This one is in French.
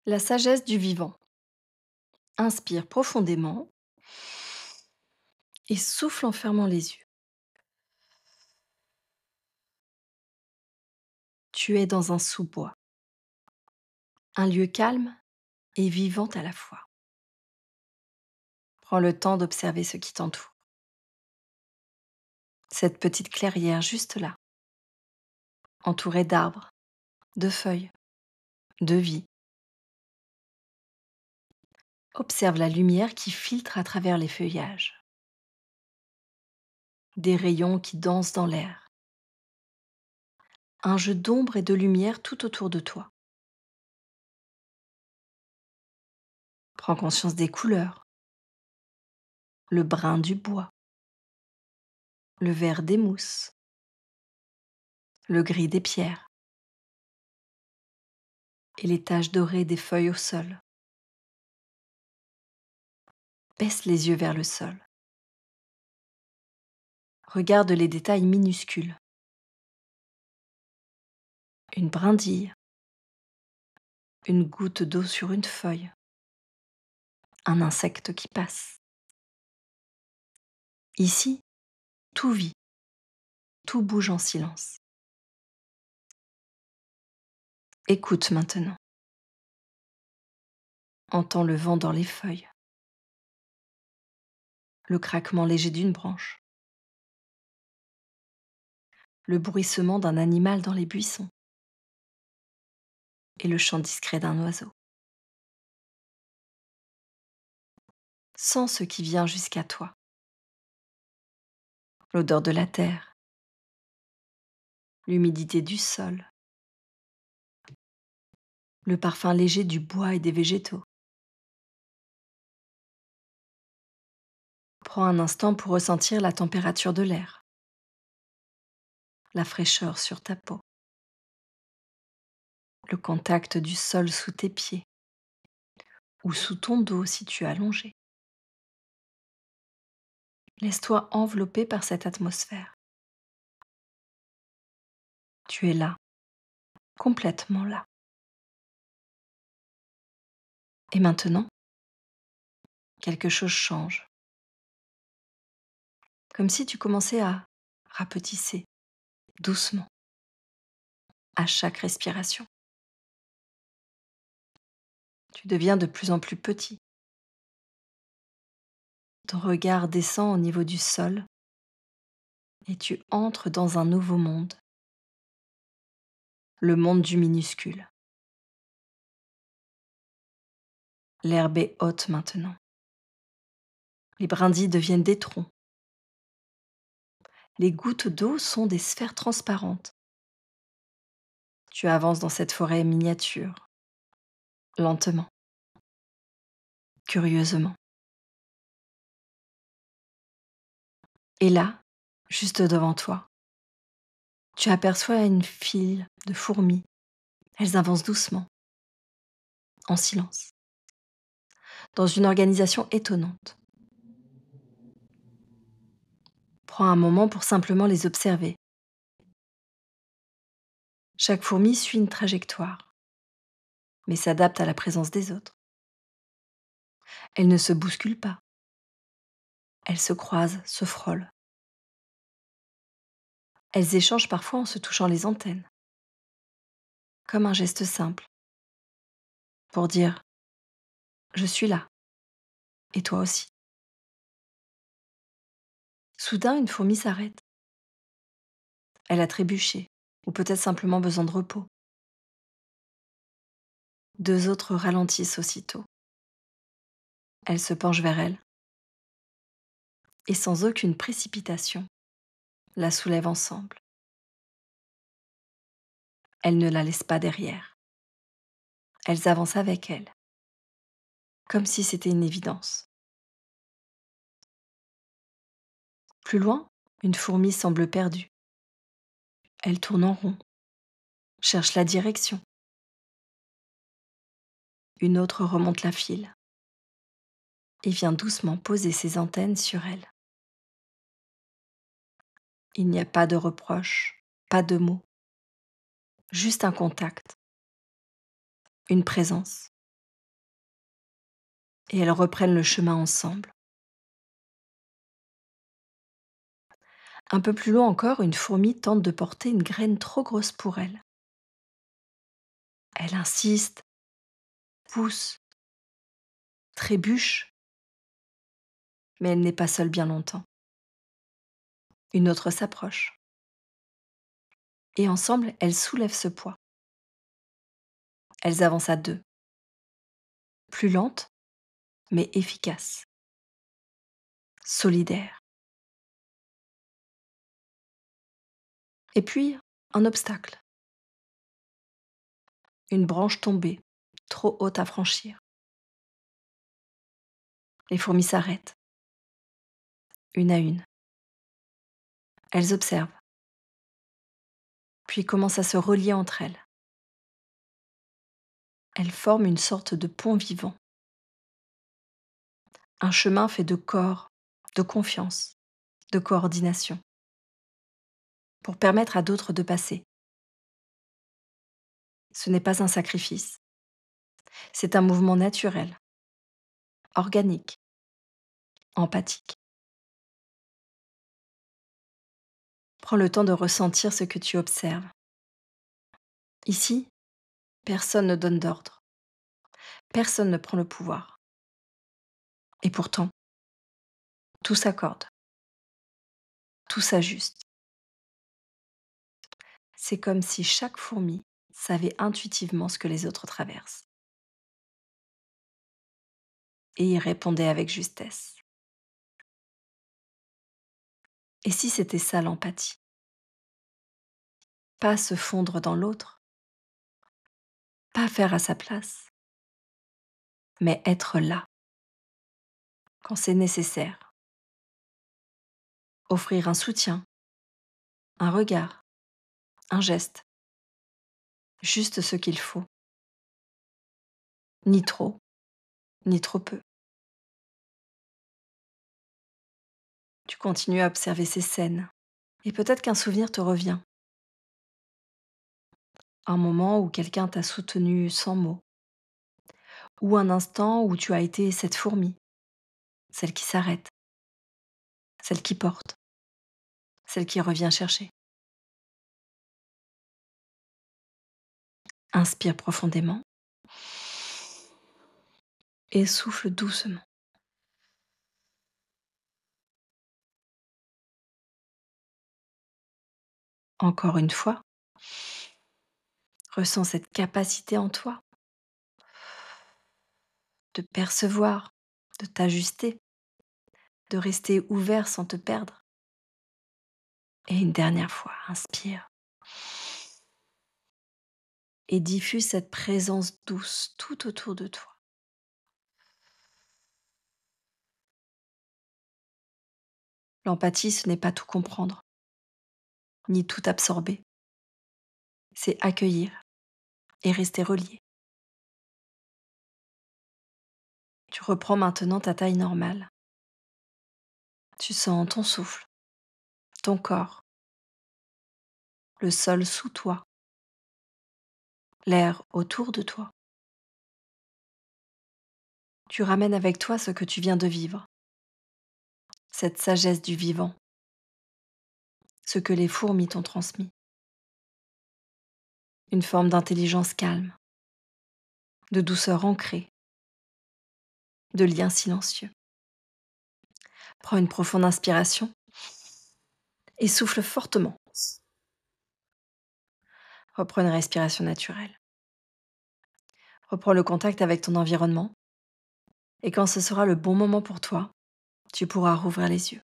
La sagesse du vivant. Inspire profondément et souffle en fermant les yeux. Tu es dans un sous-bois, un lieu calme et vivant à la fois. Prends le temps d'observer ce qui t'entoure. Cette petite clairière juste là, entourée d'arbres, de feuilles, de vie. Observe la lumière qui filtre à travers les feuillages. Des rayons qui dansent dans l'air. Un jeu d'ombre et de lumière tout autour de toi. Prends conscience des couleurs. Le brun du bois, le vert des mousses, le gris des pierres et les taches dorées des feuilles au sol. Baisse les yeux vers le sol. Regarde les détails minuscules. Une brindille, une goutte d'eau sur une feuille, un insecte qui passe. Ici, tout vit, tout bouge en silence. Écoute maintenant. Entends le vent dans les feuilles, le craquement léger d'une branche, le bruissement d'un animal dans les buissons et le chant discret d'un oiseau. Sens ce qui vient jusqu'à toi. L'odeur de la terre, l'humidité du sol, le parfum léger du bois et des végétaux. Prends un instant pour ressentir la température de l'air, la fraîcheur sur ta peau, le contact du sol sous tes pieds ou sous ton dos si tu es allongé. Laisse-toi envelopper par cette atmosphère. Tu es là, complètement là. Et maintenant, quelque chose change, comme si tu commençais à rapetisser doucement à chaque respiration. Tu deviens de plus en plus petit. Ton regard descend au niveau du sol et tu entres dans un nouveau monde, le monde du minuscule. L'herbe est haute maintenant. Les brindilles deviennent des troncs. Les gouttes d'eau sont des sphères transparentes. Tu avances dans cette forêt miniature, lentement, curieusement. Et là, juste devant toi, tu aperçois une file de fourmis. Elles avancent doucement, en silence, dans une organisation étonnante. Prends un moment pour simplement les observer. Chaque fourmi suit une trajectoire, mais s'adapte à la présence des autres. Elles ne se bousculent pas. Elles se croisent, se frôlent. Elles échangent parfois en se touchant les antennes, comme un geste simple, pour dire « je suis là, et toi aussi ». Soudain, une fourmi s'arrête. Elle a trébuché, ou peut-être simplement besoin de repos. Deux autres ralentissent aussitôt. Elles se penchent vers elle, et sans aucune précipitation, la soulèvent ensemble. Elles ne la laissent pas derrière. Elles avancent avec elle, comme si c'était une évidence. Plus loin, une fourmi semble perdue. Elle tourne en rond, cherche la direction. Une autre remonte la file et vient doucement poser ses antennes sur elle. Il n'y a pas de reproche, pas de mots, juste un contact, une présence. et elles reprennent le chemin ensemble. Un peu plus loin encore, une fourmi tente de porter une graine trop grosse pour elle. Elle insiste, pousse, trébuche, mais elle n'est pas seule bien longtemps. Une autre s'approche, et ensemble, elles soulèvent ce poids. Elles avancent à deux, plus lentes, mais efficaces, solidaires. Et puis, un obstacle, une branche tombée, trop haute à franchir. Les fourmis s'arrêtent, une à une. Elles observent, puis commencent à se relier entre elles. Elles forment une sorte de pont vivant. Un chemin fait de corps, de confiance, de coordination, pour permettre à d'autres de passer. Ce n'est pas un sacrifice, c'est un mouvement naturel, organique, empathique. Prends le temps de ressentir ce que tu observes. Ici, personne ne donne d'ordre, personne ne prend le pouvoir. Et pourtant, tout s'accorde, tout s'ajuste. C'est comme si chaque fourmi savait intuitivement ce que les autres traversent et y répondait avec justesse. Et si c'était ça l'empathie? Pas se fondre dans l'autre, pas faire à sa place, mais être là quand c'est nécessaire. Offrir un soutien, un regard, un geste, juste ce qu'il faut. Ni trop, ni trop peu. Tu continues à observer ces scènes et peut-être qu'un souvenir te revient. Un moment où quelqu'un t'a soutenu sans mots, ou un instant où tu as été cette fourmi, celle qui s'arrête, celle qui porte, celle qui revient chercher. Inspire profondément et souffle doucement. Encore une fois, ressens cette capacité en toi de percevoir, de t'ajuster, de rester ouvert sans te perdre. Et une dernière fois, inspire et diffuse cette présence douce tout autour de toi. L'empathie, ce n'est pas tout comprendre, ni tout absorber. C'est accueillir et rester relié. Tu reprends maintenant ta taille normale. Tu sens ton souffle, ton corps, le sol sous toi, l'air autour de toi. Tu ramènes avec toi ce que tu viens de vivre, cette sagesse du vivant, ce que les fourmis t'ont transmis. Une forme d'intelligence calme, de douceur ancrée, de lien silencieux. Prends une profonde inspiration et souffle fortement. Reprends une respiration naturelle. Reprends le contact avec ton environnement et quand ce sera le bon moment pour toi, tu pourras rouvrir les yeux.